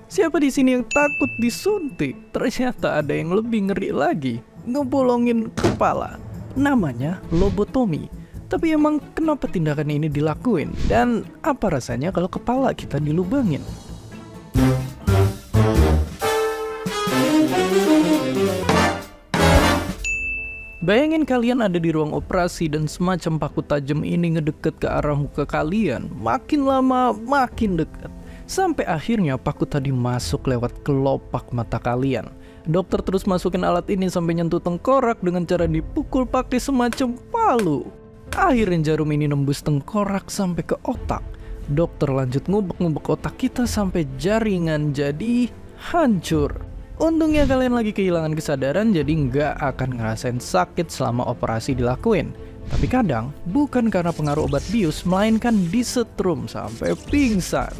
Siapa di sini yang takut disuntik? Ternyata ada yang lebih ngeri lagi, ngebolongin kepala. Namanya lobotomi. Tapi emang kenapa tindakan ini dilakuin? Dan apa rasanya kalau kepala kita dilubangin? Bayangin kalian ada di ruang operasi dan semacam paku tajam ini ngedeket ke arah muka kalian. Makin lama makin dekat. Sampai akhirnya paku tadi masuk lewat kelopak mata kalian. Dokter terus masukin alat ini sampai nyentuh tengkorak dengan cara dipukul pakai semacam palu. Akhirnya jarum ini nembus tengkorak sampai ke otak. Dokter lanjut ngubek-ngubek otak kita sampai jaringan jadi hancur. Untungnya kalian lagi kehilangan kesadaran, jadi nggak akan ngerasain sakit selama operasi dilakuin. Tapi kadang bukan karena pengaruh obat bius, melainkan disetrum sampai pingsan.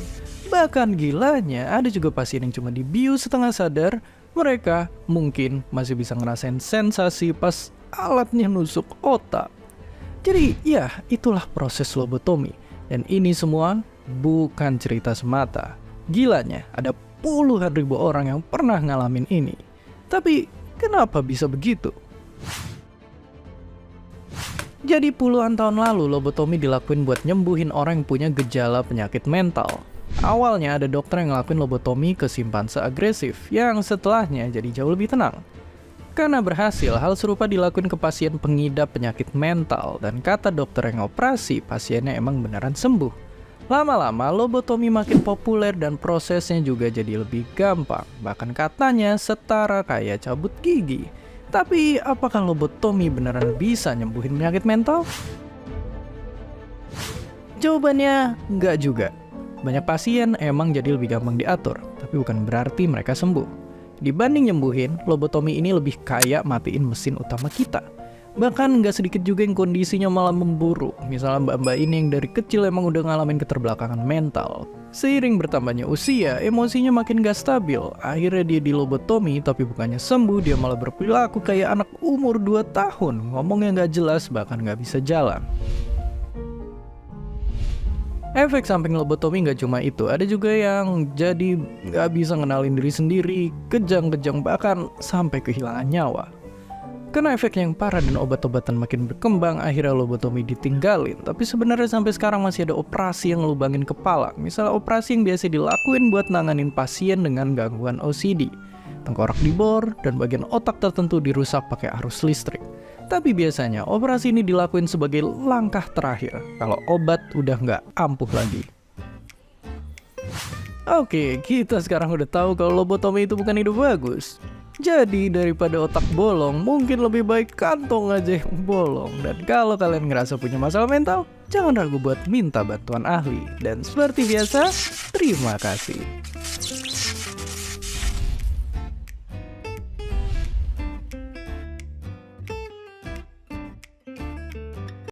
Bahkan gilanya ada juga pasien yang cuma dibius setengah sadar, mereka mungkin masih bisa ngerasain sensasi pas alatnya nusuk otak. Jadi ya itulah proses lobotomi. Dan ini semua bukan cerita semata. Gilanya ada puluhan ribu orang yang pernah ngalamin ini. Tapi kenapa bisa begitu? Jadi puluhan tahun lalu lobotomi dilakuin buat nyembuhin orang yang punya gejala penyakit mental. Awalnya ada dokter yang ngelakuin lobotomi ke simpanse agresif yang setelahnya jadi jauh lebih tenang. Karena berhasil, hal serupa dilakuin ke pasien pengidap penyakit mental dan kata dokter yang operasi, pasiennya emang beneran sembuh. Lama-lama lobotomi makin populer dan prosesnya juga jadi lebih gampang. Bahkan katanya setara kayak cabut gigi. Tapi apakah lobotomi beneran bisa nyembuhin penyakit mental? Jawabannya nggak juga. Banyak pasien emang jadi lebih gampang diatur, tapi bukan berarti mereka sembuh. Dibanding nyembuhin, lobotomi ini lebih kayak matiin mesin utama kita. Bahkan nggak sedikit juga yang kondisinya malah memburuk. Misalnya mbak-mbak ini yang dari kecil emang udah ngalamin keterbelakangan mental. Seiring bertambahnya usia, emosinya makin gak stabil. Akhirnya dia dilobotomi, tapi bukannya sembuh, dia malah berperilaku kayak anak umur 2 tahun. Ngomongnya nggak jelas, bahkan nggak bisa jalan. Efek samping lobotomi nggak cuma itu, ada juga yang jadi nggak bisa ngenalin diri sendiri, kejang-kejang bahkan sampai kehilangan nyawa. Karena efeknya yang parah dan obat-obatan makin berkembang, akhirnya lobotomi ditinggalin. Tapi sebenarnya sampai sekarang masih ada operasi yang ngelubangin kepala. Misalnya operasi yang biasa dilakuin buat nanganin pasien dengan gangguan OCD. Tengkorak dibor dan bagian otak tertentu dirusak pakai arus listrik. Tapi biasanya operasi ini dilakuin sebagai langkah terakhir kalau obat udah nggak ampuh lagi. Oke, kita sekarang udah tahu kalau lobotomi itu bukan ide bagus. Jadi daripada otak bolong, mungkin lebih baik kantong aja yang bolong. Dan kalau kalian ngerasa punya masalah mental, jangan ragu buat minta bantuan ahli. Dan seperti biasa, terima kasih.